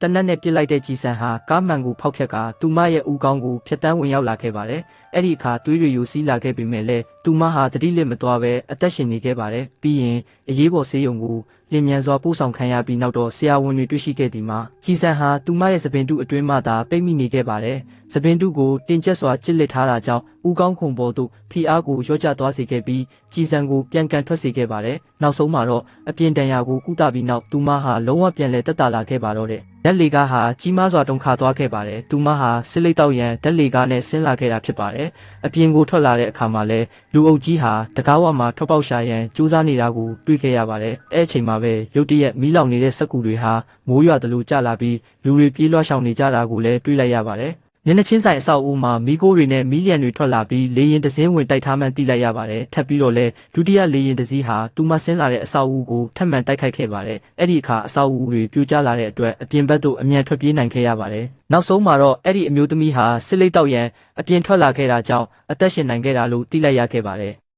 တနက်နဲ့ပြစ်လိုက်တဲ့ကြည်စံဟာကားမှန်ကိုဖောက်ဖြက်ကသူမရဲ့ဦးခေါင်းကိုဖျက်တမ်းဝင်ရောက်လာခဲ့ပါတယ်။အဲ့ဒီအခါသွေးတွေယိုစီးလာခဲ့ပေမဲ့လည်းသူမဟာတတိလစ်မသွားပဲအသက်ရှင်နေခဲ့ပါတယ်။ပြီးရင်အရေးပေါ်ဆေးရုံကိုလျင်မြန်စွာပို့ဆောင်ခံရပြီးနောက်တော့ဆရာဝန်တွေတွေ့ရှိခဲ့သည်မှာကြည်စံဟာသူမရဲ့သပင်တုအတွင်းမှသာပိတ်မိနေခဲ့ပါတယ်။သပင်တုကိုတင်ကျက်စွာချစ်လက်ထားတာကြောင့်ဦးခေါင်းခုန်ပေါ်သို့ဖိအားကိုလျော့ကျသွားစေခဲ့ပြီးကြည်စံကိုပြန်ကန်ထွက်စေခဲ့ပါတယ်။နောက်ဆုံးမှာတော့အပြင်တန်ရာကိုကုသပြီးနောက်သူမဟာလုံးဝပြန်လည်တက်တာလာခဲ့ပါတော့တဲ့ဓာတ်လေကားဟာကြီးမားစွာတုန်ခါသွားခဲ့ပါတယ်။သူမဟာစစ်လိတ်တောက်ရန်ဓာတ်လေကားနဲ့ဆင်းလာခဲ့တာဖြစ်ပါတယ်။အပြင်ကိုထွက်လာတဲ့အခါမှာလဲလူအုပ်ကြီးဟာတကားဝမှာထွက်ပေါက်ရှာရန်ကြိုးစားနေတာကိုတွေ့ခဲ့ရပါတယ်။အဲ့အချိန်မှာပဲရုတ်တရက်မီးလောင်နေတဲ့စက်ကူတွေဟာမိုးရွာသလိုကျလာပြီးလူတွေပြေးလွှားရှောင်နေကြတာကိုလည်းတွေ့လိုက်ရပါတယ်။မျက်နှာချင်းဆိုင်အဆောက်အဦမှာမီးခိုးတွေနဲ့မီးလျံတွေထွက်လာပြီးလေရင်တစင်းဝင်တိုက်ထားမှန်းသိလိုက်ရပါတယ်။ထပ်ပြီးတော့လဲဒုတိယလေရင်တစည်းဟာသူမဆင်းလာတဲ့အဆောက်အဦကိုထပ်မံတိုက်ခိုက်ခဲ့ပါတယ်။အဲ့ဒီအခါအဆောက်အဦတွေပြိုကျလာတဲ့အတွက်အပြင်ဘက်သို့အမြန်ထွက်ပြေးနိုင်ခဲ့ရပါတယ်။နောက်ဆုံးမှာတော့အဲ့ဒီအမျိုးသမီးဟာစစ်လိတ်တောက်ရန်အပြင်ထွက်လာခဲ့တာကြောင့်အသက်ရှင်နိုင်ခဲ့တာလို့သိလိုက်ရခဲ့ပါတယ်။